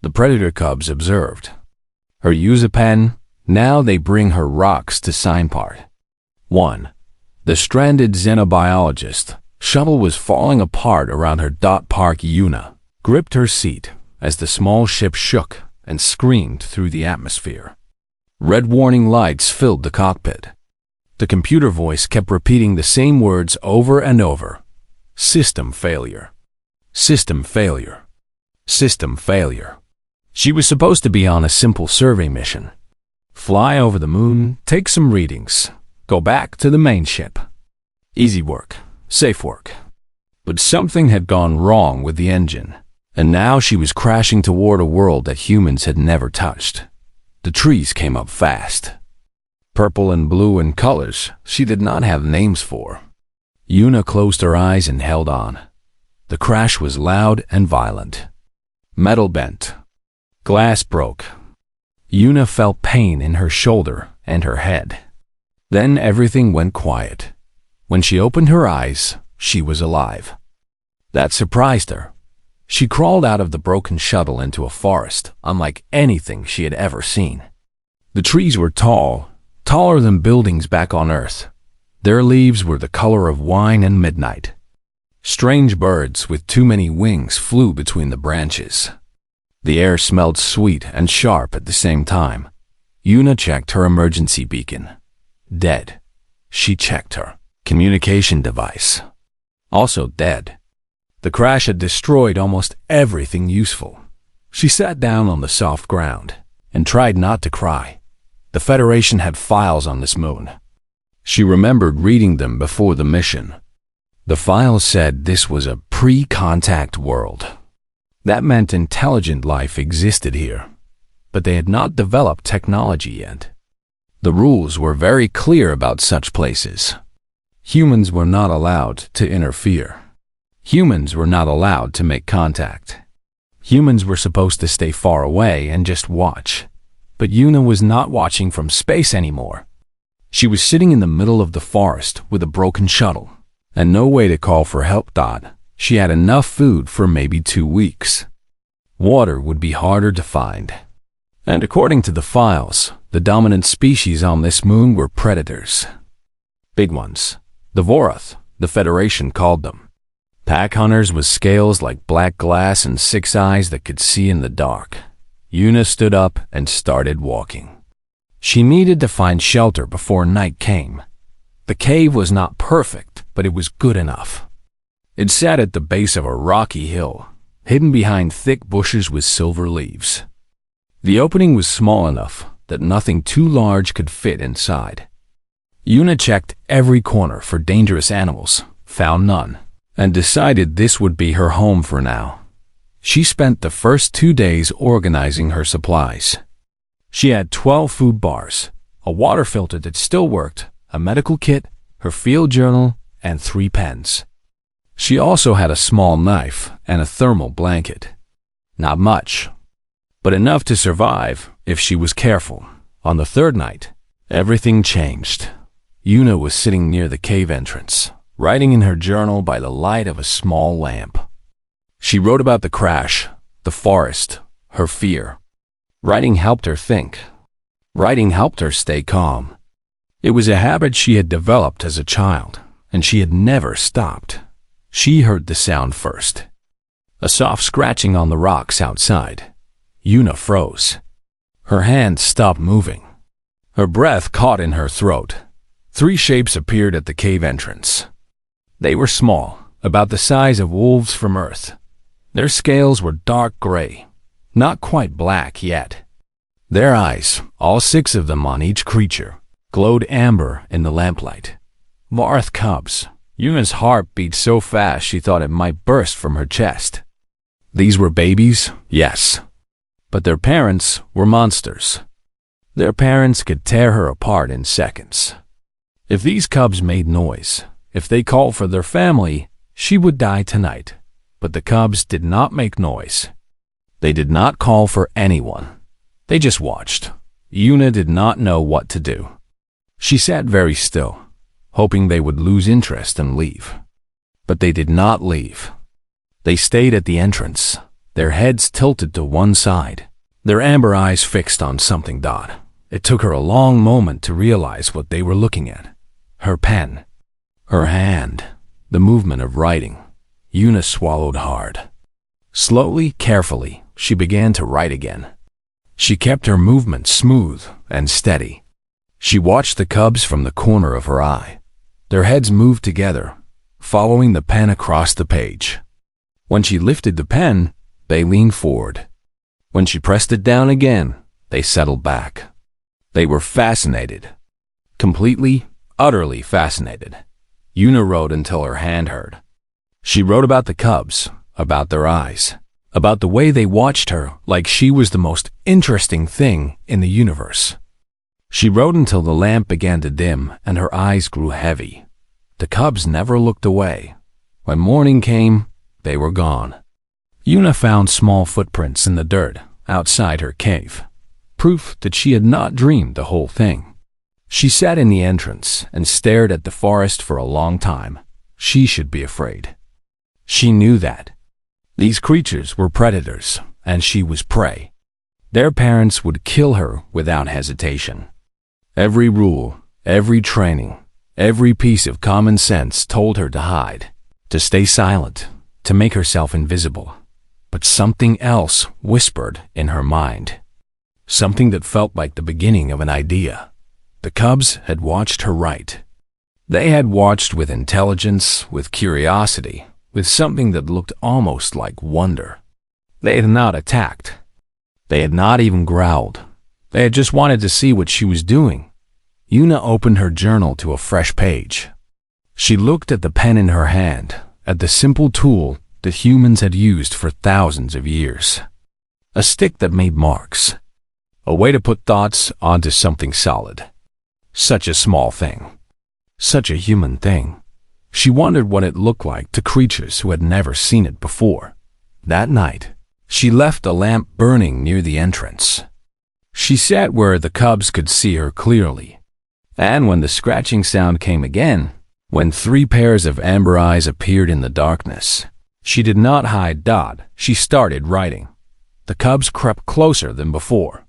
The predator cubs observed. Her use a pen, now they bring her rocks to sign part. 1. The stranded xenobiologist. Shuttle was falling apart around her. Park Yuna gripped her seat as the small ship shook and screamed through the atmosphere. Red warning lights filled the cockpit. The computer voice kept repeating the same words over and over. System failure. System failure. System failure. She was supposed to be on a simple survey mission. Fly over the moon, take some readings, go back to the main ship. Easy work, safe work. But something had gone wrong with the engine, and now she was crashing toward a world that humans had never touched. The trees came up fast. Purple and blue in colors she did not have names for. Yuna closed her eyes and held on. The crash was loud and violent. Metal bent. Glass broke. Yuna felt pain in her shoulder and her head. Then everything went quiet. When she opened her eyes, she was alive. That surprised her. She crawled out of the broken shuttle into a forest, unlike anything she had ever seen. The trees were tall, taller than buildings back on Earth. Their leaves were the color of wine and midnight. Strange birds with too many wings flew between the branches. The air smelled sweet and sharp at the same time. Yuna checked her emergency beacon. Dead. She checked her communication device. Also dead. The crash had destroyed almost everything useful. She sat down on the soft ground and tried not to cry. The Federation had files on this moon. She remembered reading them before the mission. The files said this was a pre-contact world. That meant intelligent life existed here, but they had not developed technology yet. The rules were very clear about such places. Humans were not allowed to interfere. Humans were not allowed to make contact. Humans were supposed to stay far away and just watch. But Yuna was not watching from space anymore. She was sitting in the middle of the forest with a broken shuttle, and no way to call for help. She had enough food for maybe 2 weeks. Water would be harder to find. And according to the files, the dominant species on this moon were predators. Big ones. The Vorath, the Federation called them. Pack hunters with scales like black glass and 6 eyes that could see in the dark. Yuna stood up and started walking. She needed to find shelter before night came. The cave was not perfect, but it was good enough. It sat at the base of a rocky hill, hidden behind thick bushes with silver leaves. The opening was small enough that nothing too large could fit inside. Yuna checked every corner for dangerous animals, found none, and decided this would be her home for now. She spent the first 2 days organizing her supplies. She had 12 food bars, a water filter that still worked, a medical kit, her field journal, and 3 pens. She also had a small knife and a thermal blanket. Not much, but enough to survive if she was careful. On the 3rd night, everything changed. Yuna was sitting near the cave entrance, writing in her journal by the light of a small lamp. She wrote about the crash, the forest, her fear. Writing helped her think. Writing helped her stay calm. It was a habit she had developed as a child, and she had never stopped. She heard the sound first. A soft scratching on the rocks outside. Yuna froze. Her hands stopped moving. Her breath caught in her throat. 3 shapes appeared at the cave entrance. They were small, about the size of wolves from Earth. Their scales were dark gray, not quite black yet. Their eyes, all 6 of them on each creature, glowed amber in the lamplight. Vorath cubs. Yuna's heart beat so fast she thought it might burst from her chest. These were babies, yes, but their parents were monsters. Their parents could tear her apart in seconds. If these cubs made noise, if they called for their family, she would die tonight. But the cubs did not make noise. They did not call for anyone. They just watched. Yuna did not know what to do. She sat very still, hoping they would lose interest and leave. But they did not leave. They stayed at the entrance, their heads tilted to one side, their amber eyes fixed on something. It took her a long moment to realize what they were looking at. Her pen. Her hand. The movement of writing. Una swallowed hard. Slowly, carefully, she began to write again. She kept her movement smooth and steady. She watched the cubs from the corner of her eye. Their heads moved together, following the pen across the page. When she lifted the pen, they leaned forward. When she pressed it down again, they settled back. They were fascinated. Completely, utterly fascinated. Una wrote until her hand hurt. She wrote about the cubs, about their eyes, about the way they watched her like she was the most interesting thing in the universe. She wrote until the lamp began to dim and her eyes grew heavy. The cubs never looked away. When morning came, they were gone. Una found small footprints in the dirt outside her cave, proof that she had not dreamed the whole thing. She sat in the entrance and stared at the forest for a long time. She should be afraid. She knew that. These creatures were predators, and she was prey. Their parents would kill her without hesitation. Every rule, every training, every piece of common sense told her to hide, to stay silent, to make herself invisible. But something else whispered in her mind. Something that felt like the beginning of an idea. The cubs had watched her write. They had watched with intelligence, with curiosity, with something that looked almost like wonder. They had not attacked. They had not even growled. They had just wanted to see what she was doing. Una opened her journal to a fresh page. She looked at the pen in her hand, at the simple tool that humans had used for thousands of years. A stick that made marks. A way to put thoughts onto something solid. Such a small thing. Such a human thing. She wondered what it looked like to creatures who had never seen it before. That night, she left a lamp burning near the entrance. She sat where the cubs could see her clearly. And when the scratching sound came again, when 3 pairs of amber eyes appeared in the darkness, she did not hide. She started writing. The cubs crept closer than before.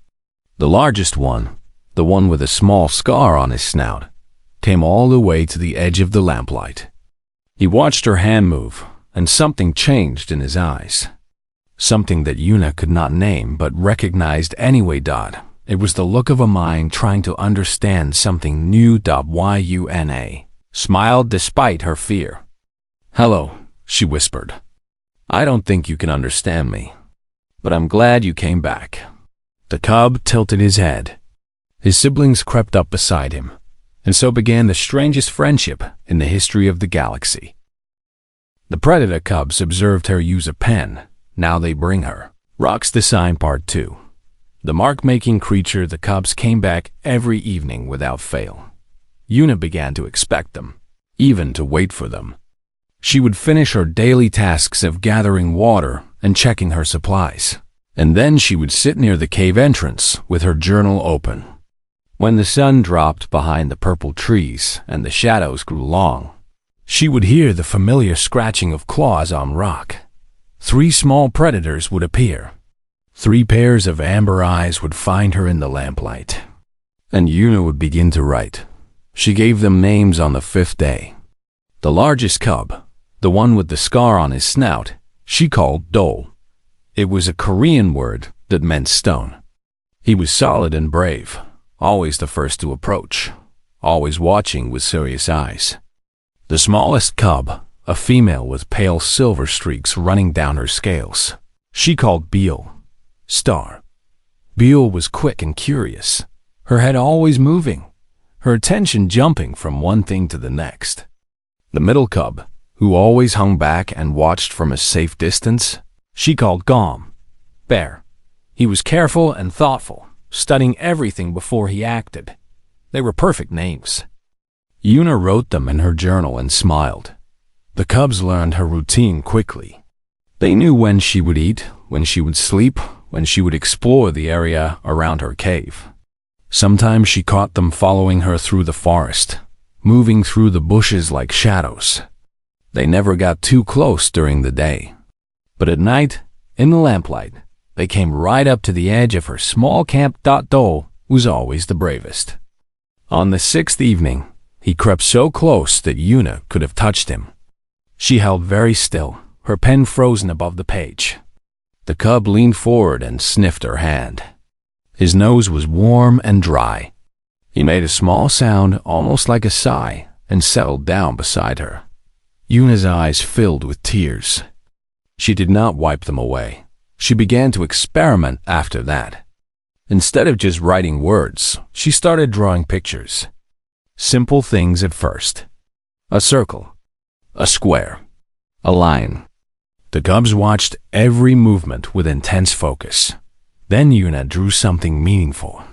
The largest one, the one with a small scar on his snout, came all the way to the edge of the lamplight. He watched her hand move, and something changed in his eyes. Something that Una could not name but recognized anyway. It was the look of a mind trying to understand something new. Una smiled despite her fear. "Hello," she whispered. "I don't think you can understand me, but I'm glad you came back." The cub tilted his head. His siblings crept up beside him, and so began the strangest friendship in the history of the galaxy. The predator cubs observed her use a pen. Now they bring her rocks to sign. Part 2. The mark-making creature. The cubs came back every evening without fail. Una began to expect them, even to wait for them. She would finish her daily tasks of gathering water and checking her supplies, and then she would sit near the cave entrance with her journal open. When the sun dropped behind the purple trees and the shadows grew long, she would hear the familiar scratching of claws on rock. 3 small predators would appear. 3 pairs of amber eyes would find her in the lamplight. And Una would begin to write. She gave them names on the 5th day. The largest cub, the one with the scar on his snout, she called Dole. It was a Korean word that meant stone. He was solid and brave, always the first to approach, always watching with serious eyes. The smallest cub, a female with pale silver streaks running down her scales, she called Beale. Star. Beale was quick and curious, her head always moving, her attention jumping from one thing to the next. The middle cub, who always hung back and watched from a safe distance, she called Gom. Bear. He was careful and thoughtful, studying everything before he acted. They were perfect names. Una wrote them in her journal and smiled. The cubs learned her routine quickly. They knew when she would eat, when she would sleep, when she would explore the area around her cave. Sometimes she caught them following her through the forest, moving through the bushes like shadows. They never got too close during the day. But at night, In the lamplight, they came right up to the edge of her small camp. Dole was always the bravest. On the sixth evening, he crept so close that Yuna could have touched him. She held very still, her pen frozen above the page. The cub leaned forward and sniffed her hand. His nose was warm and dry. He made a small sound, almost like a sigh, and settled down beside her. Yuna's eyes filled with tears. She did not wipe them away. She began to experiment after that. Instead of just writing words, she started drawing pictures. Simple things at first. A circle, a square, a line. The cubs watched every movement with intense focus. Then Yuna drew something meaningful.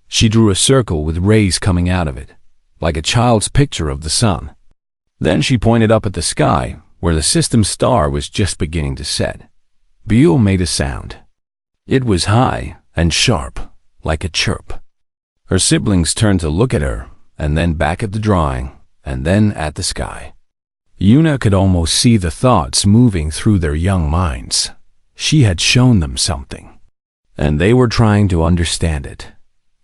She drew a circle with rays coming out of it, like a child's picture of the sun. Then she pointed up at the sky, where the system star was just beginning to set. Buell made a sound. It was high and sharp, like a chirp. Her siblings turned to look at her, and then back at the drawing, and then at the sky. Yuna could almost see the thoughts moving through their young minds. She had shown them something, and they were trying to understand it.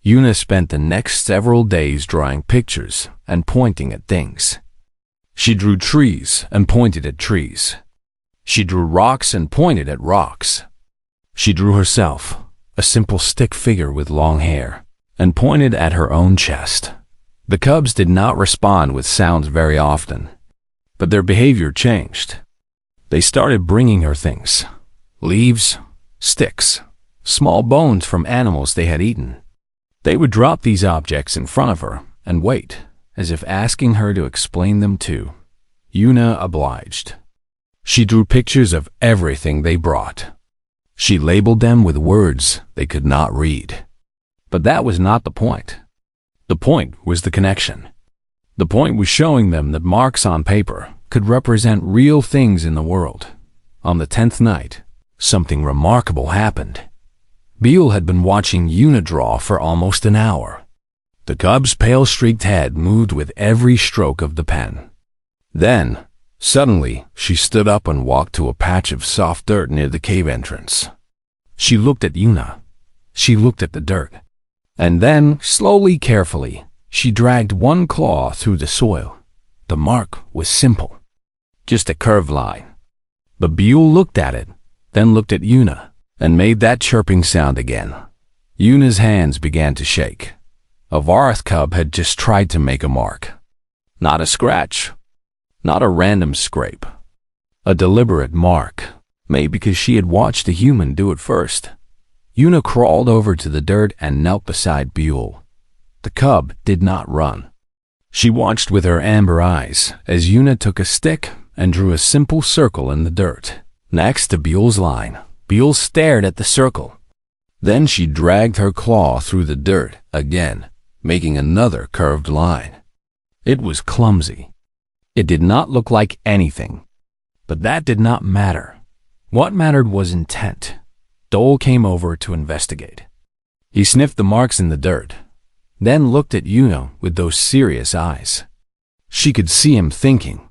Yuna spent the next several days drawing pictures and pointing at things. She drew trees and pointed at trees. She drew rocks and pointed at rocks. She drew herself, a simple stick figure with long hair, and pointed at her own chest. The cubs did not respond with sounds very often, but their behavior changed. They started bringing her things: leaves, sticks, small bones from animals they had eaten. They would drop these objects in front of her and wait, as if asking her to explain them too. Yuna obliged. She drew pictures of everything they brought. She labeled them with words they could not read. But that was not the point. The point was the connection. The point was showing them that marks on paper could represent real things in the world. On the 10th night, something remarkable happened. Buell had been watching Yuna draw for almost an hour. The cub's pale streaked head moved with every stroke of the pen. Then, suddenly, she stood up and walked to a patch of soft dirt near the cave entrance. She looked at Yuna. She looked at the dirt. And then, slowly, carefully, she dragged one claw through the soil. The mark was simple. Just a curved line. But Buell looked at it, then looked at Yuna, and made that chirping sound again. Yuna's hands began to shake. A Varth cub had just tried to make a mark. Not a scratch. Not a random scrape. A deliberate mark, made because she had watched a human do it first. Yuna crawled over to the dirt and knelt beside Buell. The cub did not run. She watched with her amber eyes as Yuna took a stick and drew a simple circle in the dirt. Next to Buell's line, Buell stared at the circle. Then she dragged her claw through the dirt again, making another curved line. It was clumsy. It did not look like anything. But that did not matter. What mattered was intent. Dole came over to investigate. He sniffed the marks in the dirt, then looked at Yuna with those serious eyes. She could see him thinking.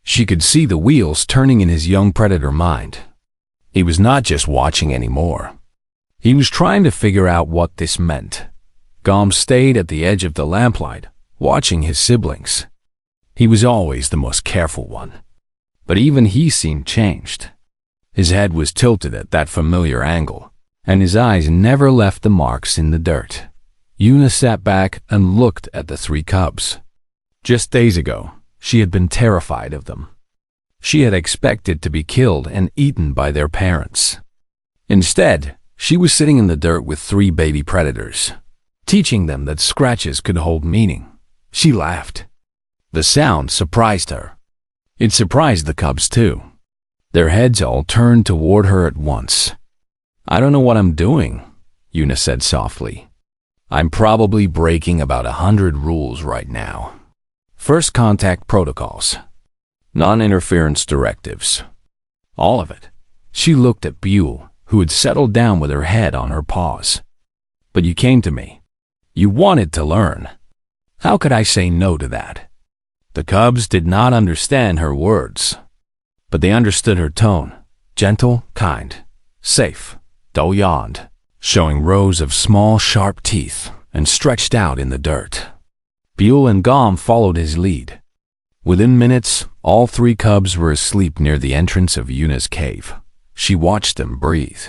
She could see the wheels turning in his young predator mind. He was not just watching anymore. He was trying to figure out what this meant. Gom stayed at the edge of the lamplight, watching his siblings. He was always the most careful one. But even he seemed changed. His head was tilted at that familiar angle, and his eyes never left the marks in the dirt. Yuna sat back and looked at the three cubs. Just days ago, she had been terrified of them. She had expected to be killed and eaten by their parents. Instead, she was sitting in the dirt with three baby predators, teaching them that scratches could hold meaning. She laughed. The sound surprised her. It surprised the cubs too. Their heads all turned toward her at once. "I don't know what I'm doing," Yuna said softly. "I'm probably breaking about 100 rules right now. First contact protocols. Non-interference directives. All of it." She looked at Buell, who had settled down with her head on her paws. "But you came to me. You wanted to learn. How could I say no to that?" The cubs did not understand her words, but they understood her tone, gentle, kind, safe, dull yawned, showing rows of small, sharp teeth, and stretched out in the dirt. Buell and Gom followed his lead. Within minutes, all three cubs were asleep near the entrance of Yuna's cave. She watched them breathe.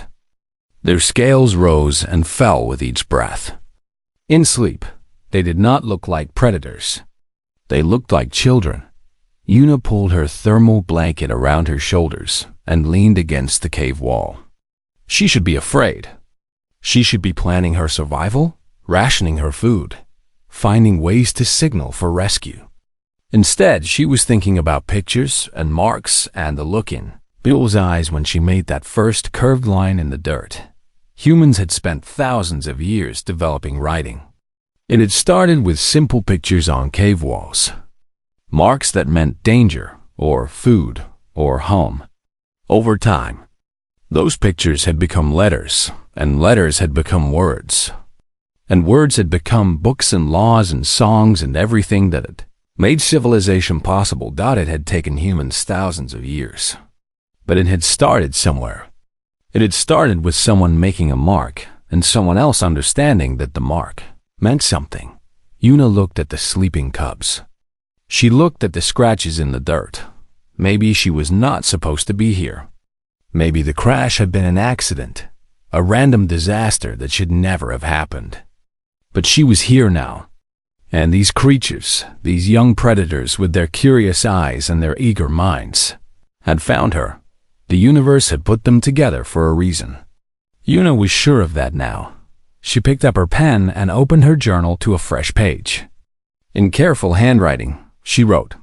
Their scales rose and fell with each breath. In sleep, they did not look like predators. They looked like children. Yuna pulled her thermal blanket around her shoulders and leaned against the cave wall. She should be afraid. She should be planning her survival, rationing her food, finding ways to signal for rescue. Instead, she was thinking about pictures and marks and the look in Buell's eyes when she made that first curved line in the dirt. Humans had spent thousands of years developing writing. It had started with simple pictures on cave walls, marks that meant danger or food or home. Over time, those pictures had become letters, and letters had become words. And words had become books and laws and songs and everything that had made civilization possible. It had taken humans thousands of years. But it had started somewhere. It had started with someone making a mark and someone else understanding that the mark meant something. Yuna looked at the sleeping cubs. She looked at the scratches in the dirt. Maybe she was not supposed to be here. Maybe the crash had been an accident, a random disaster that should never have happened. But she was here now. And these creatures, these young predators with their curious eyes and their eager minds, had found her. The universe had put them together for a reason. Yuna was sure of that now. She picked up her pen and opened her journal to a fresh page. In careful handwriting, she wrote,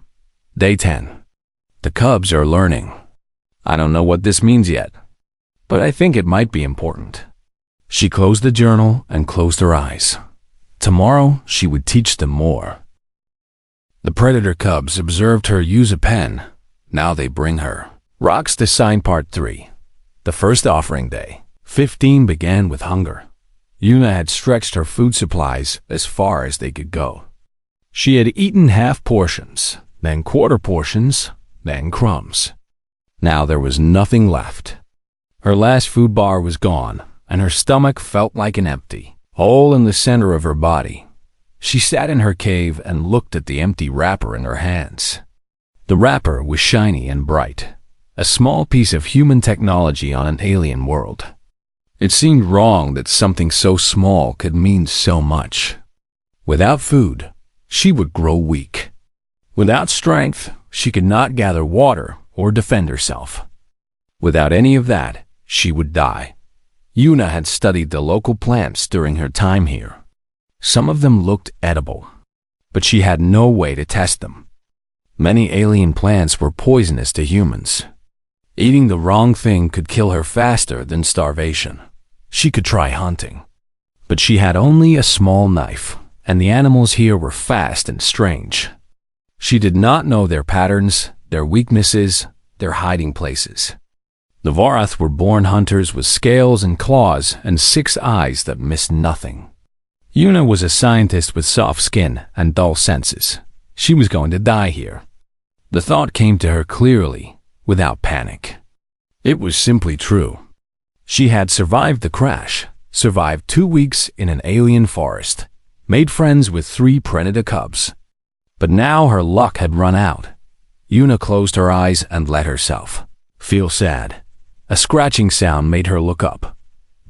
Day 10. The cubs are learning. I don't know what this means yet, but I think it might be important. She closed the journal and closed her eyes. Tomorrow, she would teach them more. The predator cubs observed her use a pen. Now they bring her rocks to sign Part 3. The first offering day, 15, began with hunger. Yuna had stretched her food supplies as far as they could go. She had eaten half portions, then quarter portions, then crumbs. Now there was nothing left. Her last food bar was gone, and her stomach felt like an empty hole in the center of her body. She sat in her cave and looked at the empty wrapper in her hands. The wrapper was shiny and bright, a small piece of human technology on an alien world. It seemed wrong that something so small could mean so much. Without food, she would grow weak. Without strength, she could not gather water or defend herself. Without any of that, she would die. Yuna had studied the local plants during her time here. Some of them looked edible, but she had no way to test them. Many alien plants were poisonous to humans. Eating the wrong thing could kill her faster than starvation. She could try hunting, but she had only a small knife, and the animals here were fast and strange. She did not know their patterns, their weaknesses, their hiding places. The Varath were born hunters with scales and claws and 6 eyes that missed nothing. Yuna was a scientist with soft skin and dull senses. She was going to die here. The thought came to her clearly, without panic. It was simply true. She had survived the crash, survived 2 weeks in an alien forest, made friends with 3 predator cubs. But now her luck had run out. Yuna closed her eyes and let herself feel sad. A scratching sound made her look up.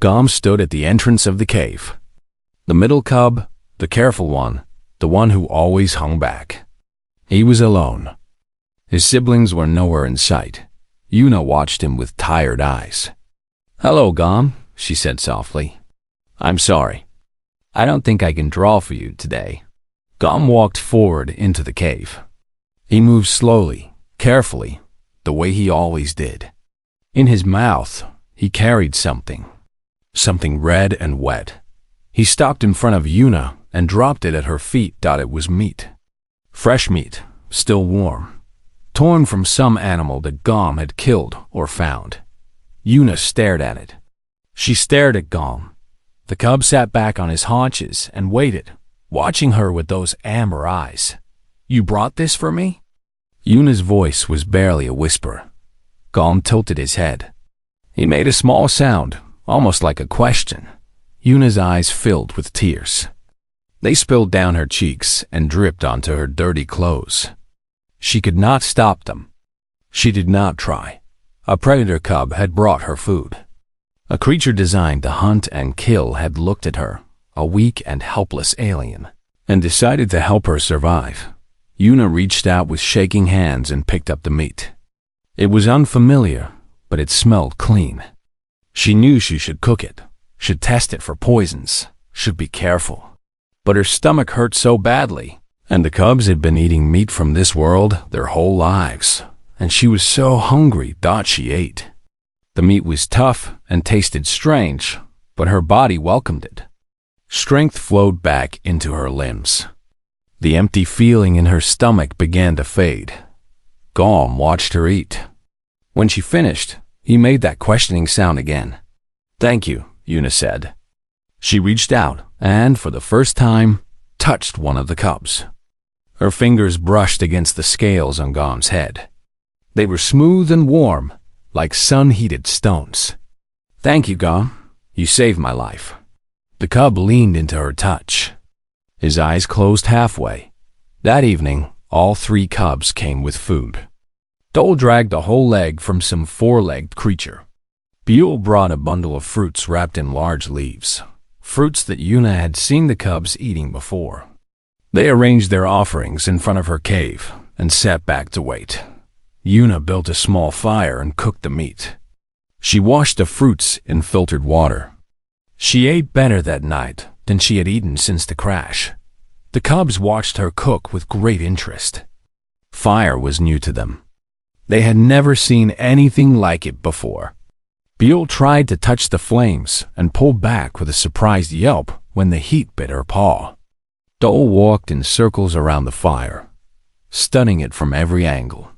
Gom stood at the entrance of the cave. The middle cub, the careful one, the one who always hung back. He was alone. His siblings were nowhere in sight. Yuna watched him with tired eyes. Hello, Gom, she said softly. I'm sorry. I don't think I can draw for you today. Gom walked forward into the cave. He moved slowly, carefully, the way he always did. In his mouth, he carried something red and wet. He stopped in front of Yuna and dropped it at her feet. It was meat. Fresh meat, still warm, torn from some animal that Gom had killed or found. Yuna stared at it. She stared at Gom. The cub sat back on his haunches and waited, watching her with those amber eyes. You brought this for me? Yuna's voice was barely a whisper. Gom tilted his head. He made a small sound, almost like a question. Yuna's eyes filled with tears. They spilled down her cheeks and dripped onto her dirty clothes. She could not stop them. She did not try. A predator cub had brought her food. A creature designed to hunt and kill had looked at her, a weak and helpless alien, and decided to help her survive. Yuna reached out with shaking hands and picked up the meat. It was unfamiliar, but it smelled clean. She knew she should cook it, should test it for poisons, should be careful. But her stomach hurt so badly, and the cubs had been eating meat from this world their whole lives, and she was so hungry that she ate. The meat was tough and tasted strange, but her body welcomed it. Strength flowed back into her limbs. The empty feeling in her stomach began to fade. Gom watched her eat. When she finished, he made that questioning sound again. "Thank you," Yuna said. She reached out and, for the first time, touched one of the cubs. Her fingers brushed against the scales on Gom's head. They were smooth and warm, like sun-heated stones. "Thank you, Gom. You saved my life." The cub leaned into her touch. His eyes closed halfway. That evening, all 3 cubs came with food. Dole dragged a whole leg from some 4-legged creature. Buell brought a bundle of fruits wrapped in large leaves, fruits that Yuna had seen the cubs eating before. They arranged their offerings in front of her cave and sat back to wait. Yuna built a small fire and cooked the meat. She washed the fruits in filtered water. She ate better that night than she had eaten since the crash. The cubs watched her cook with great interest. Fire was new to them. They had never seen anything like it before. Buell tried to touch the flames and pulled back with a surprised yelp when the heat bit her paw. Dole walked in circles around the fire, studying it from every angle.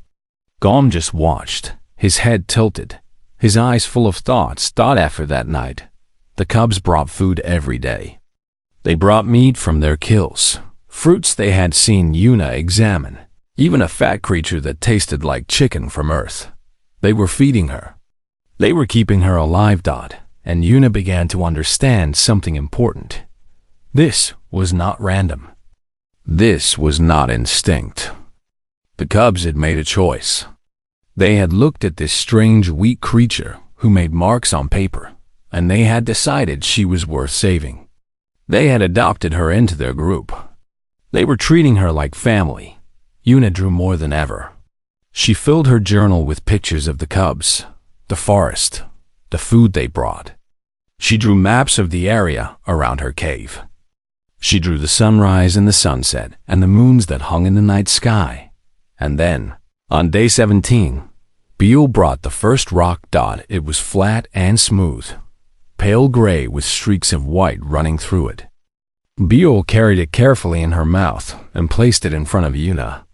Gom just watched, his head tilted, his eyes full of thoughts. After that night, the cubs brought food every day. They brought meat from their kills, fruits they had seen Yuna examine, even a fat creature that tasted like chicken from Earth. They were feeding her. They were keeping her alive. And Yuna began to understand something important. This was not random. This was not instinct. The cubs had made a choice. They had looked at this strange, weak creature who made marks on paper, and they had decided she was worth saving. They had adopted her into their group. They were treating her like family. Yuna drew more than ever. She filled her journal with pictures of the cubs, the forest, the food they brought. She drew maps of the area around her cave. She drew the sunrise and the sunset and the moons that hung in the night sky. And then, on day 17, Buell brought the first rock. It was flat and smooth, pale gray with streaks of white running through it. Buell carried it carefully in her mouth and placed it in front of Yuna.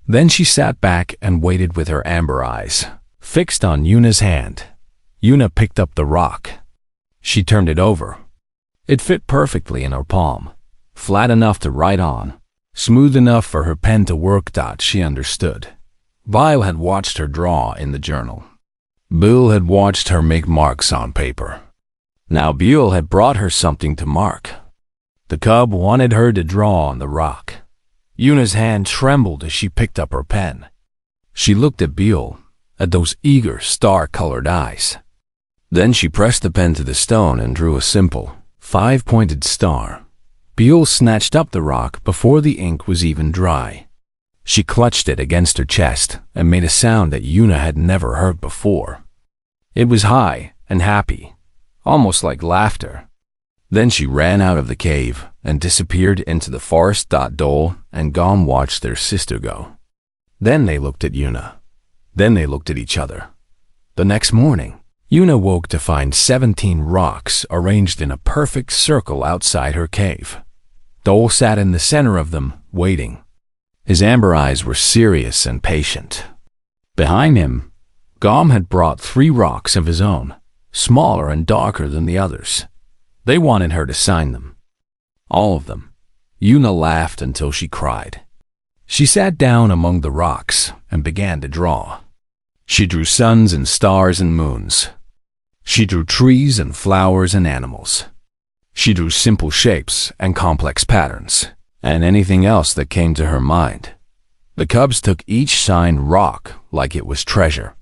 Then she sat back and waited with her amber eyes fixed on Yuna's hand. Yuna picked up the rock. She turned it over. It fit perfectly in her palm, flat enough to write on, smooth enough for her pen to work. She understood. Buell had watched her draw in the journal. Buell had watched her make marks on paper. Now Buell had brought her something to mark. The cub wanted her to draw on the rock. Yuna's hand trembled as she picked up her pen. She looked at Buell, at those eager, star-colored eyes. Then she pressed the pen to the stone and drew a simple, 5-pointed star. Buell snatched up the rock before the ink was even dry. She clutched it against her chest and made a sound that Yuna had never heard before. It was high and happy, almost like laughter. Then she ran out of the cave and disappeared into the forest. Dole and Gom watched their sister go. Then they looked at Yuna. Then they looked at each other. The next morning, Yuna woke to find 17 rocks arranged in a perfect circle outside her cave. Dole sat in the center of them, waiting. His amber eyes were serious and patient. Behind him, Gom had brought 3 rocks of his own, smaller and darker than the others. They wanted her to sign them. All of them. Yuna laughed until she cried. She sat down among the rocks and began to draw. She drew suns and stars and moons. She drew trees and flowers and animals. She drew simple shapes and complex patterns, and anything else that came to her mind. The cubs took each signed rock like it was treasure.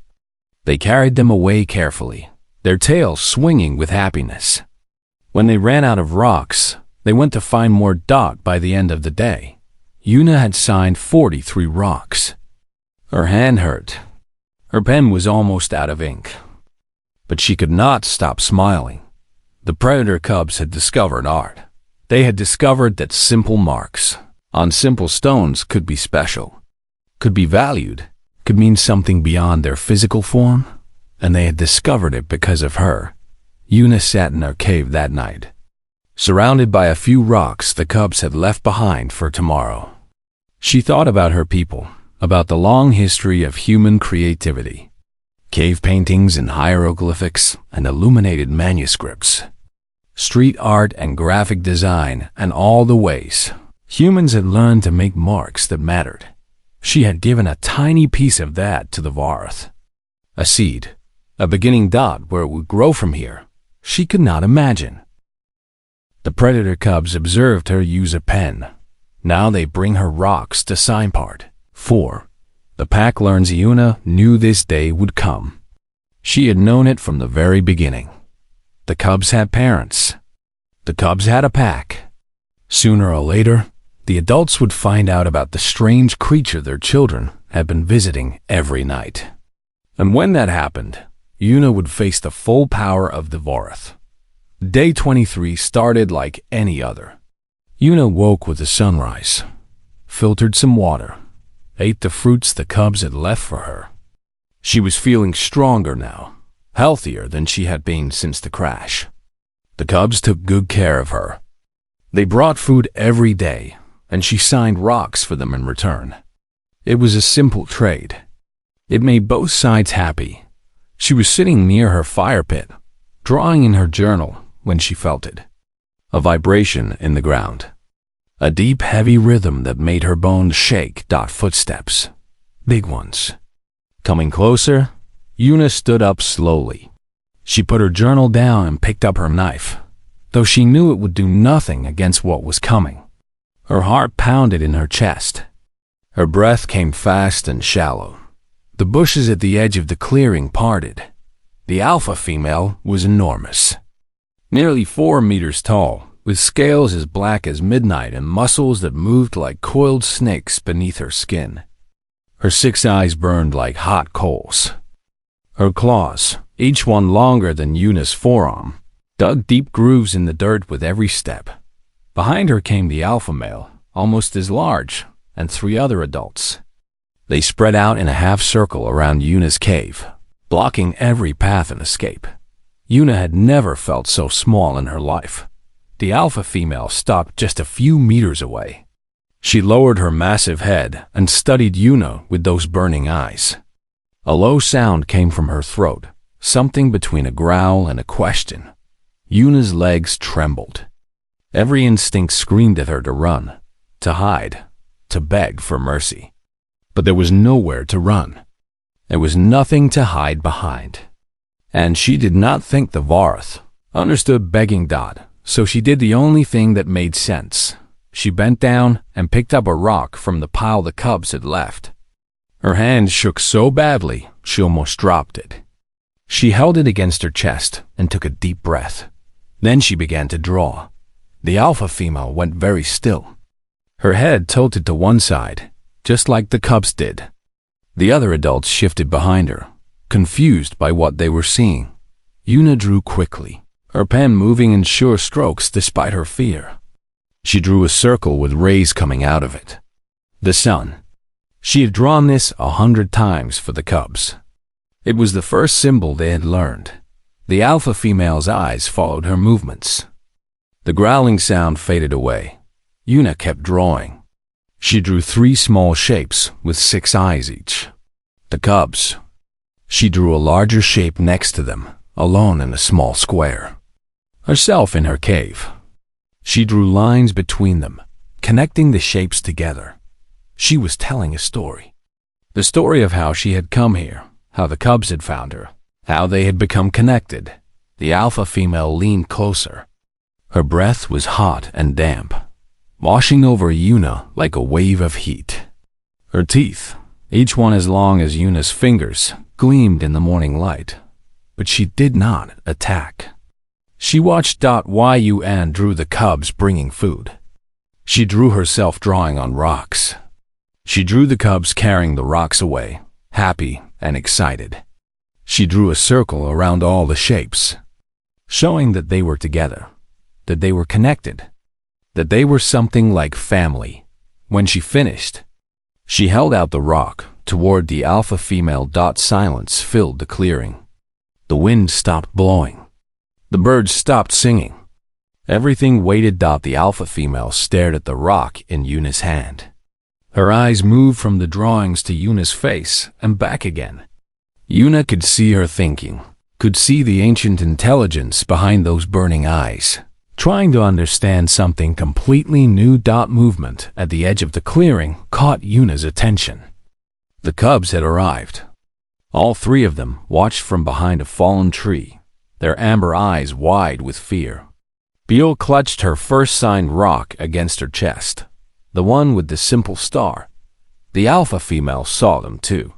They carried them away carefully, their tails swinging with happiness. When they ran out of rocks, they went to find more. By the end of the day, Una had signed 43 rocks. Her hand hurt. Her pen was almost out of ink. But she could not stop smiling. The predator cubs had discovered art. They had discovered that simple marks on simple stones could be special, could be valued, could mean something beyond their physical form, and they had discovered it because of her. Una sat in her cave that night, surrounded by a few rocks the cubs had left behind for tomorrow. She thought about her people, about the long history of human creativity. Cave paintings and hieroglyphics and illuminated manuscripts, street art and graphic design, and all the ways humans had learned to make marks that mattered. She had given a tiny piece of that to the Varth. A seed, a beginning. Where it would grow from here, she could not imagine. The predator cubs observed her use a pen. Now they bring her rocks to sign part. 4. The pack learns. Una knew this day would come. She had known it from the very beginning. The cubs had parents. The cubs had a pack. Sooner or later, the adults would find out about the strange creature their children had been visiting every night. And when that happened, Una would face the full power of the Varth. Day 23 started like any other. Una woke with the sunrise, filtered some water, ate the fruits the cubs had left for her. She was feeling stronger now, healthier than she had been since the crash. The cubs took good care of her. They brought food every day, and she signed rocks for them in return. It was a simple trade. It made both sides happy. She was sitting near her fire pit, drawing in her journal when she felt it. A vibration in the ground. A deep, heavy rhythm that made her bones shake. Footsteps. Big ones. Coming closer, Una stood up slowly. She put her journal down and picked up her knife, though she knew it would do nothing against what was coming. Her heart pounded in her chest. Her breath came fast and shallow. The bushes at the edge of the clearing parted. The alpha female was enormous. Nearly 4 meters tall, with scales as black as midnight and muscles that moved like coiled snakes beneath her skin. Her 6 eyes burned like hot coals. Her claws, each one longer than Una's forearm, dug deep grooves in the dirt with every step. Behind her came the alpha male, almost as large, and 3 other adults. They spread out in a half circle around Una's cave, blocking every path and escape. Una had never felt so small in her life. The alpha female stopped just a few meters away. She lowered her massive head and studied Una with those burning eyes. A low sound came from her throat, something between a growl and a question. Una's legs trembled. Every instinct screamed at her to run, to hide, to beg for mercy. But there was nowhere to run. There was nothing to hide behind. And she did not think the Varth understood begging. So she did the only thing that made sense. She bent down and picked up a rock from the pile the cubs had left. Her hand shook so badly, she almost dropped it. She held it against her chest and took a deep breath. Then she began to draw. The alpha female went very still. Her head tilted to one side, just like the cubs did. The other adults shifted behind her, confused by what they were seeing. Una drew quickly, her pen moving in sure strokes despite her fear. She drew a circle with rays coming out of it. The sun. She had drawn this 100 times for the cubs. It was the first symbol they had learned. The alpha female's eyes followed her movements. The growling sound faded away. Una kept drawing. She drew 3 small shapes with 6 eyes each. The cubs. She drew a larger shape next to them, alone in a small square. Herself in her cave. She drew lines between them, connecting the shapes together. She was telling a story. The story of how she had come here, how the cubs had found her, how they had become connected, The alpha female leaned closer. Her breath was hot and damp, washing over Yuna like a wave of heat. Her teeth, each one as long as Yuna's fingers, gleamed in the morning light, but she did not attack. She watched Yun drew the cubs bringing food. She drew herself drawing on rocks. She drew the cubs carrying the rocks away, happy and excited. She drew a circle around all the shapes, showing that they were together, that they were connected, that they were something like family. When she finished, she held out the rock toward the alpha female. Silence filled the clearing. The wind stopped blowing. The birds stopped singing. Everything waited. The alpha female stared at the rock in Yuna's hand. Her eyes moved from the drawings to Yuna's face and back again. Yuna could see her thinking, could see the ancient intelligence behind those burning eyes, trying to understand something completely new. Movement at the edge of the clearing caught Yuna's attention. The cubs had arrived. All three of them watched from behind a fallen tree, their amber eyes wide with fear. Beale clutched her first signed rock against her chest, the one with the simple star. The alpha female saw them too.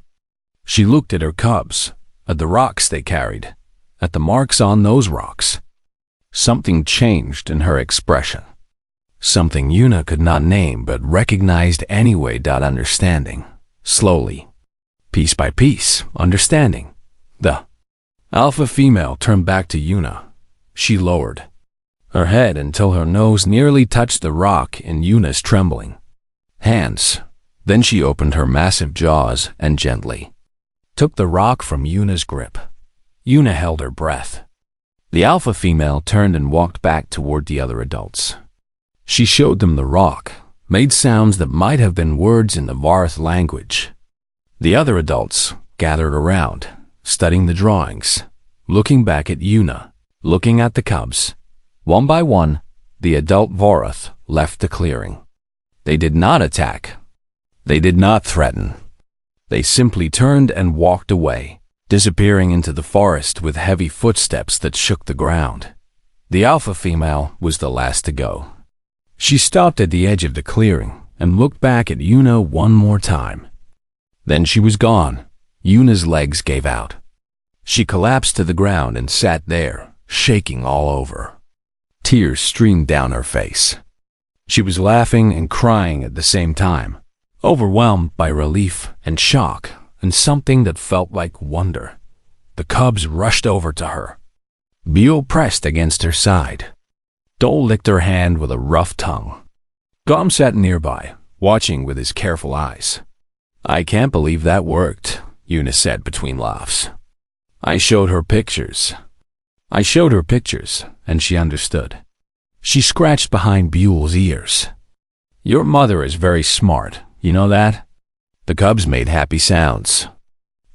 She looked at her cubs, at the rocks they carried, at the marks on those rocks. Something changed in her expression. Something Yuna could not name but recognized anyway. Understanding. Slowly, piece by piece, understanding. The alpha female turned back to Yuna. She lowered her head until her nose nearly touched the rock in Yuna's trembling hands. Then she opened her massive jaws and gently took the rock from Yuna's grip. Yuna held her breath. The alpha female turned and walked back toward the other adults. She showed them the rock, made sounds that might have been words in the Varth language. The other adults gathered around, studying the drawings, looking back at Yuna, looking at the cubs. One by one, the adult Varth left the clearing. They did not attack. They did not threaten. They simply turned and walked away, disappearing into the forest with heavy footsteps that shook the ground. The alpha female was the last to go. She stopped at the edge of the clearing and looked back at Yuna one more time. Then she was gone. Yuna's legs gave out. She collapsed to the ground and sat there, shaking all over. Tears streamed down her face. She was laughing and crying at the same time, overwhelmed by relief and shock and something that felt like wonder. The cubs rushed over to her. Beale pressed against her side. Dole licked her hand with a rough tongue. Gom sat nearby, watching with his careful eyes. "I can't believe that worked," Yuna said between laughs. I showed her pictures, and she understood. She scratched behind Buell's ears. "Your mother is very smart, you know that?" The cubs made happy sounds.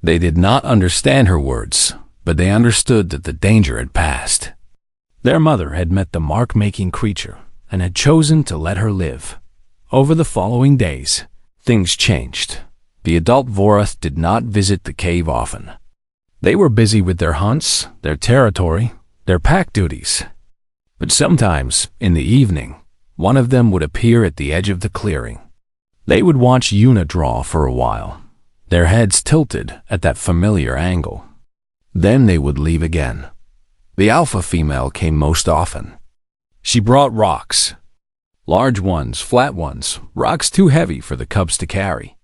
They did not understand her words, but they understood that the danger had passed. Their mother had met the mark-making creature and had chosen to let her live. Over the following days, things changed. The adult Vorath did not visit the cave often. They were busy with their hunts, their territory, their pack duties. But sometimes, in the evening, one of them would appear at the edge of the clearing. They would watch Yuna draw for a while, their heads tilted at that familiar angle. Then they would leave again. The alpha female came most often. She brought rocks. Large ones, flat ones, rocks too heavy for the cubs to carry.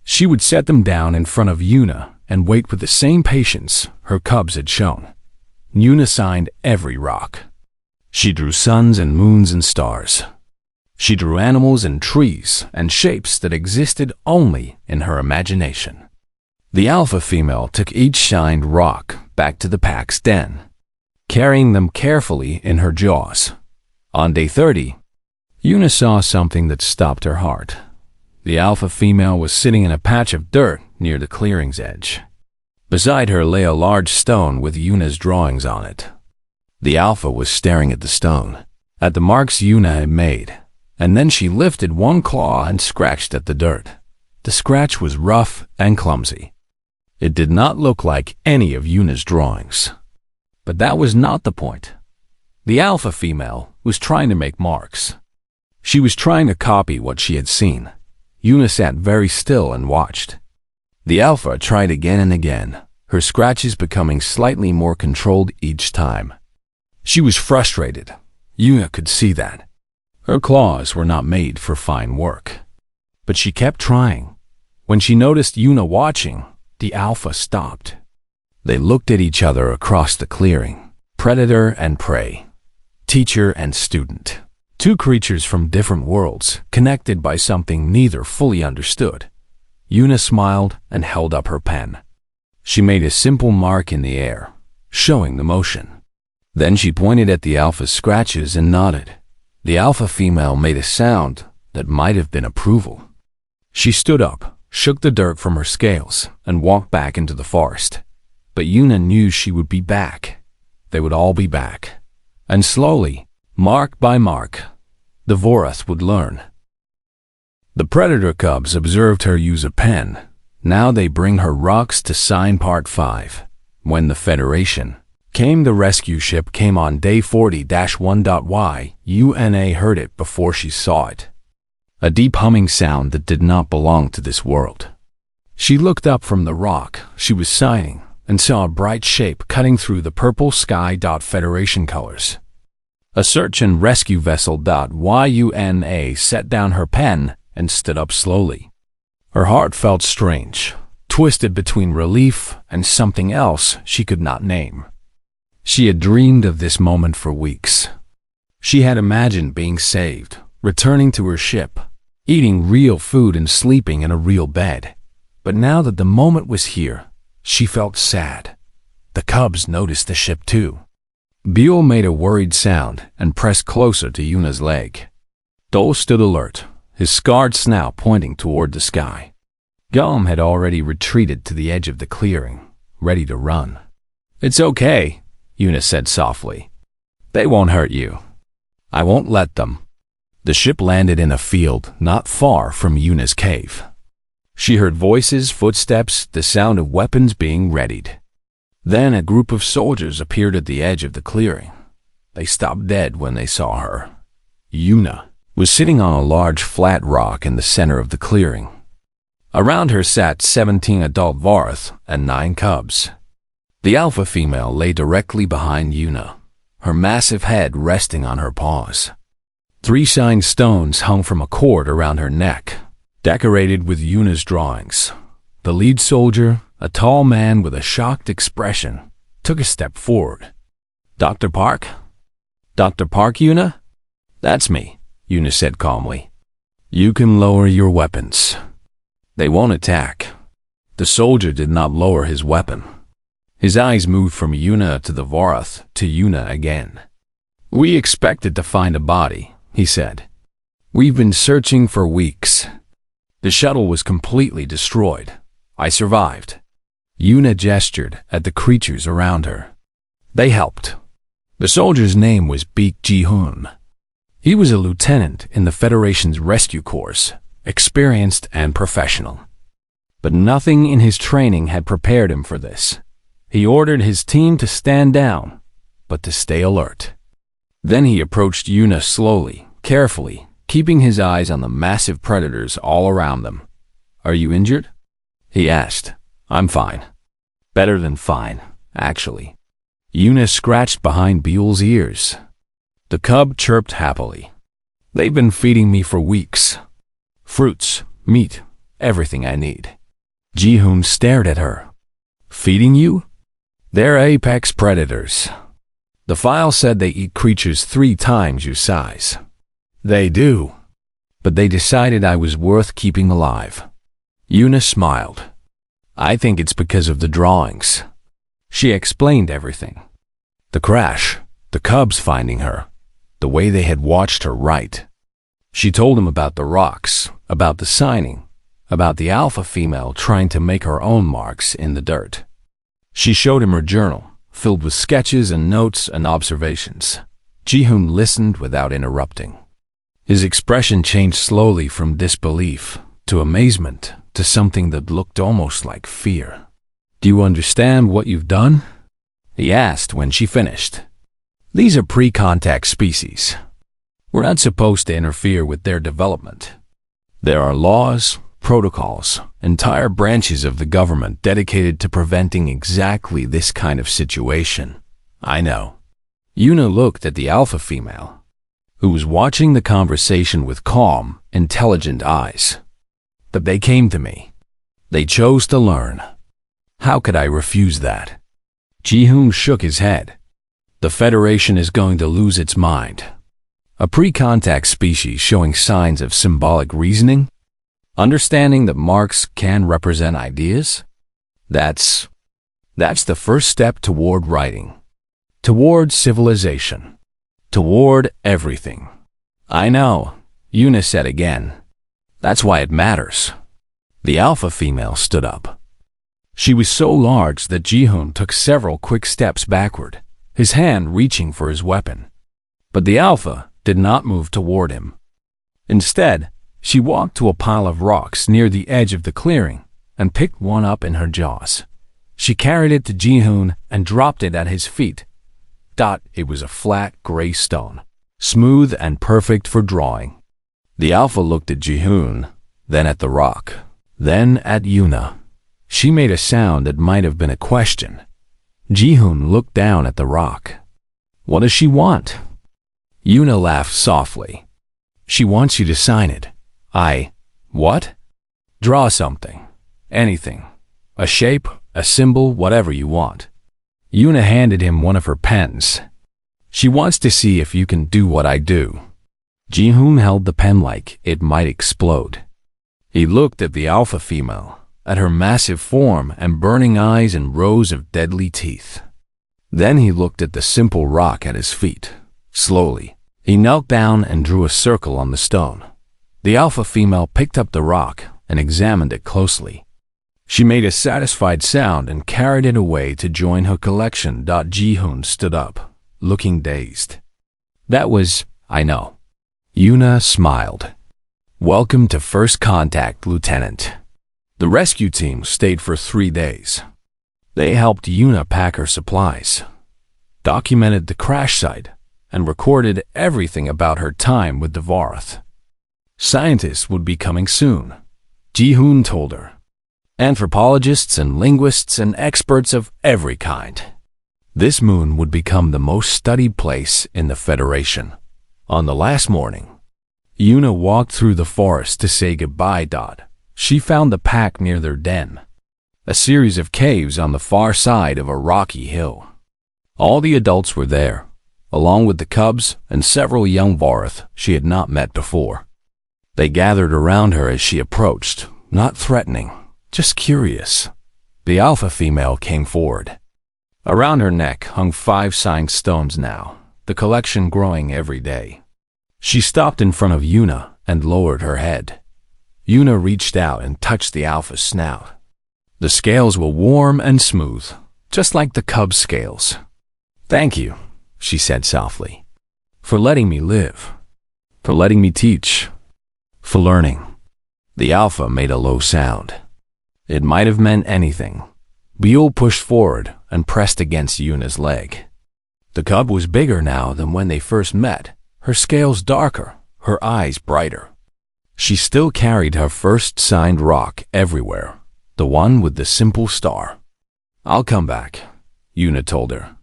She would set them down in front of Yuna and wait with the same patience her cubs had shown. Yuna signed every rock. She drew suns and moons and stars. She drew animals and trees and shapes that existed only in her imagination. The alpha female took each shined rock back to the pack's den, carrying them carefully in her jaws. On day 30, Yuna saw something that stopped her heart. The alpha female was sitting in a patch of dirt near the clearing's edge. Beside her lay a large stone with Yuna's drawings on it. The alpha was staring at the stone, at the marks Yuna had made, and then she lifted one claw and scratched at the dirt. The scratch was rough and clumsy. It did not look like any of Yuna's drawings. But that was not the point. The alpha female was trying to make marks. She was trying to copy what she had seen. Yuna sat very still and watched. The alpha tried again and again, her scratches becoming slightly more controlled each time. She was frustrated. Yuna could see that. Her claws were not made for fine work. But she kept trying. When she noticed Yuna watching, the alpha stopped. They looked at each other across the clearing. Predator and prey. Teacher and student. Two creatures from different worlds, connected by something neither fully understood. Yuna smiled and held up her pen. She made a simple mark in the air, showing the motion. Then she pointed at the alpha's scratches and nodded. The alpha female made a sound that might have been approval. She stood up, shook the dirt from her scales, and walked back into the forest. But Yuna knew she would be back. They would all be back. And slowly, mark by mark, the Vorath would learn. The predator cubs observed her use a pen. Now they bring her rocks to sign Part 5. When the Federation came, the rescue ship came on day 40-1. Yuna heard it before she saw it. A deep humming sound that did not belong to this world. She looked up from the rock she was signing and saw a bright shape cutting through the purple sky. Federation colors. A search and rescue vessel. Yuna set down her pen and stood up slowly. Her heart felt strange, twisted between relief and something else she could not name. She had dreamed of this moment for weeks. She had imagined being saved, returning to her ship, eating real food and sleeping in a real bed. But now that the moment was here, she felt sad. The cubs noticed the ship too. Buell made a worried sound and pressed closer to Yuna's leg. Dole stood alert, his scarred snout pointing toward the sky. Gum had already retreated to the edge of the clearing, ready to run. "It's okay," Yuna said softly. "They won't hurt you. I won't let them." The ship landed in a field not far from Yuna's cave. She heard voices, footsteps, the sound of weapons being readied. Then a group of soldiers appeared at the edge of the clearing. They stopped dead when they saw her. Yuna was sitting on a large flat rock in the center of the clearing. Around her sat 17 adult Vorath and 9 cubs. The alpha female lay directly behind Yuna, her massive head resting on her paws. 3 shine stones hung from a cord around her neck, decorated with Yuna's drawings. The lead soldier, a tall man with a shocked expression, took a step forward. "Dr. Park? Dr. Park, Yuna?" "That's me," Yuna said calmly. "You can lower your weapons. They won't attack." The soldier did not lower his weapon. His eyes moved from Yuna to the Vorath to Yuna again. "We expected to find a body," he said. "We've been searching for weeks. The shuttle was completely destroyed. I survived." Yuna gestured at the creatures around her. They helped. The soldier's name was Baek Ji-hoon. He was a lieutenant in the Federation's rescue corps, experienced and professional. But nothing in his training had prepared him for this. He ordered his team to stand down, but to stay alert. Then he approached Yuna slowly, carefully, keeping his eyes on the massive predators all around them. "Are you injured?" he asked. "I'm fine. Better than fine, actually." Yuna scratched behind Buell's ears. The cub chirped happily. "They've been feeding me for weeks. Fruits, meat, everything I need." Ji-hoon stared at her. "Feeding you?" "They're apex predators. The file said they eat creatures 3 times your size." "They do. But they decided I was worth keeping alive." Yuna smiled. "I think it's because of the drawings." She explained everything. The crash, the cubs finding her, the way they had watched her write. She told him about the rocks, about the signing, about the alpha female trying to make her own marks in the dirt. She showed him her journal, filled with sketches and notes and observations. Ji-hoon listened without interrupting. His expression changed slowly from disbelief to amazement to something that looked almost like fear. "Do you understand what you've done?" he asked when she finished. These are pre-contact species. We're not supposed to interfere with their development. There are laws, protocols, entire branches of the government dedicated to preventing exactly this kind of situation. I know. Yuna looked at the alpha female, who was watching the conversation with calm, intelligent eyes. But they came to me. They chose to learn. How could I refuse that? Ji-hoon shook his head. The Federation is going to lose its mind. A pre-contact species showing signs of symbolic reasoning? Understanding that marks can represent ideas? That's the first step toward writing. Toward civilization. Toward everything. I know, Yuna said again. That's why it matters. The alpha female stood up. She was so large that Ji-hoon took several quick steps backward, his hand reaching for his weapon. But the alpha did not move toward him. Instead, she walked to a pile of rocks near the edge of the clearing and picked one up in her jaws. She carried it to Ji-hoon and dropped it at his feet. It was a flat gray stone, smooth and perfect for drawing. The alpha looked at Ji-hoon, then at the rock, then at Yuna. She made a sound that might have been a question. Ji-hoon looked down at the rock. What does she want? Yuna laughed softly. She wants you to sign it. What? Draw something. Anything. A shape, a symbol, whatever you want. Yuna handed him one of her pens. She wants to see if you can do what I do. Ji-hoon held the pen like it might explode. He looked at the alpha female, at her massive form and burning eyes and rows of deadly teeth. Then he looked at the simple rock at his feet. Slowly, he knelt down and drew a circle on the stone. The alpha female picked up the rock and examined it closely. She made a satisfied sound and carried it away to join her collection. Ji-hoon stood up, looking dazed. That was, I know. Yuna smiled. Welcome to First Contact, Lieutenant. The rescue team stayed for 3 days. They helped Yuna pack her supplies, documented the crash site, and recorded everything about her time with the Vorath. Scientists would be coming soon, Ji-hoon told her. Anthropologists and linguists and experts of every kind. This moon would become the most studied place in the Federation. On the last morning, Yuna walked through the forest to say goodbye. She found the pack near their den, a series of caves on the far side of a rocky hill. All the adults were there, along with the cubs and several young Vorath she had not met before. They gathered around her as she approached, not threatening, just curious. The alpha female came forward. Around her neck hung 5 signed stones now, the collection growing every day. She stopped in front of Yuna and lowered her head. Yuna reached out and touched the alpha's snout. The scales were warm and smooth, just like the cub's scales. Thank you, she said softly, for letting me live, for letting me teach, for learning. The alpha made a low sound. It might have meant anything. Beol pushed forward and pressed against Yuna's leg. The cub was bigger now than when they first met, her scales darker, her eyes brighter. She still carried her first signed rock everywhere, the one with the simple star. I'll come back, Yuna told her.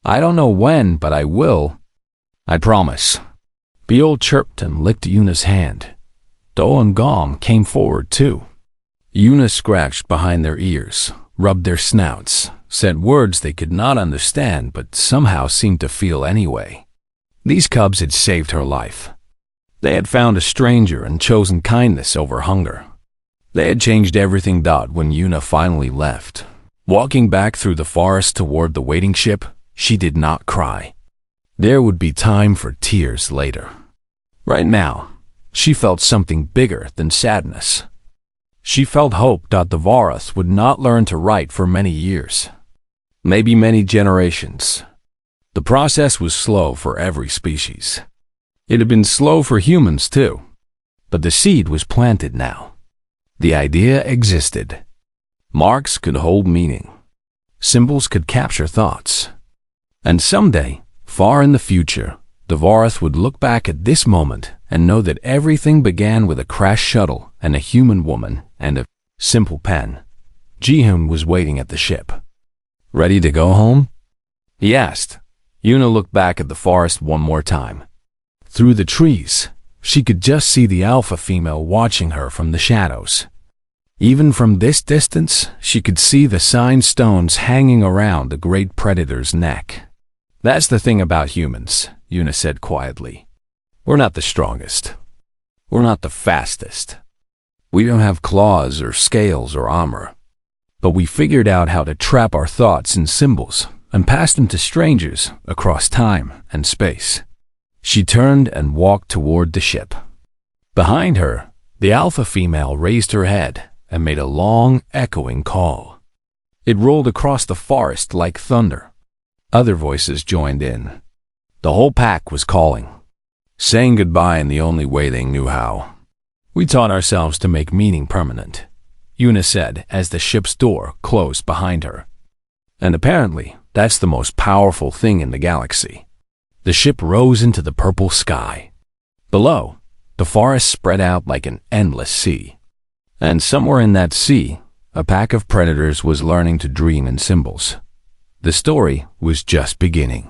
I don't know when, but I will. I promise. Beol chirped and licked Yuna's hand. Do and Gong came forward too. Yuna scratched behind their ears, rubbed their snouts, said words they could not understand but somehow seemed to feel anyway. These cubs had saved her life. They had found a stranger and chosen kindness over hunger. They had changed everything. When Yuna finally left, walking back through the forest toward the waiting ship, she did not cry. There would be time for tears later. Right now, she felt something bigger than sadness. She felt hope. The Vorath would not learn to write for many years, maybe many generations. The process was slow for every species. It had been slow for humans too, but the seed was planted now. The idea existed. Marks could hold meaning. Symbols could capture thoughts. And someday, far in the future, Dvorath would look back at this moment and know that everything began with a crashed shuttle and a human woman and a simple pen. Ji-hoon was waiting at the ship. "Ready to go home?" he asked. Yuna looked back at the forest one more time. Through the trees, she could just see the alpha female watching her from the shadows. Even from this distance, she could see the sign stones hanging around the great predator's neck. "That's the thing about humans," Yuna said quietly. "We're not the strongest. We're not the fastest. We don't have claws or scales or armor. But we figured out how to trap our thoughts in symbols and pass them to strangers across time and space." She turned and walked toward the ship. Behind her, the alpha female raised her head and made a long, echoing call. It rolled across the forest like thunder. Other voices joined in. The whole pack was calling, saying goodbye in the only way they knew how. "We taught ourselves to make meaning permanent," Yuna said as the ship's door closed behind her. "And apparently, that's the most powerful thing in the galaxy." The ship rose into the purple sky. Below, the forest spread out like an endless sea. And somewhere in that sea, a pack of predators was learning to dream in symbols. The story was just beginning.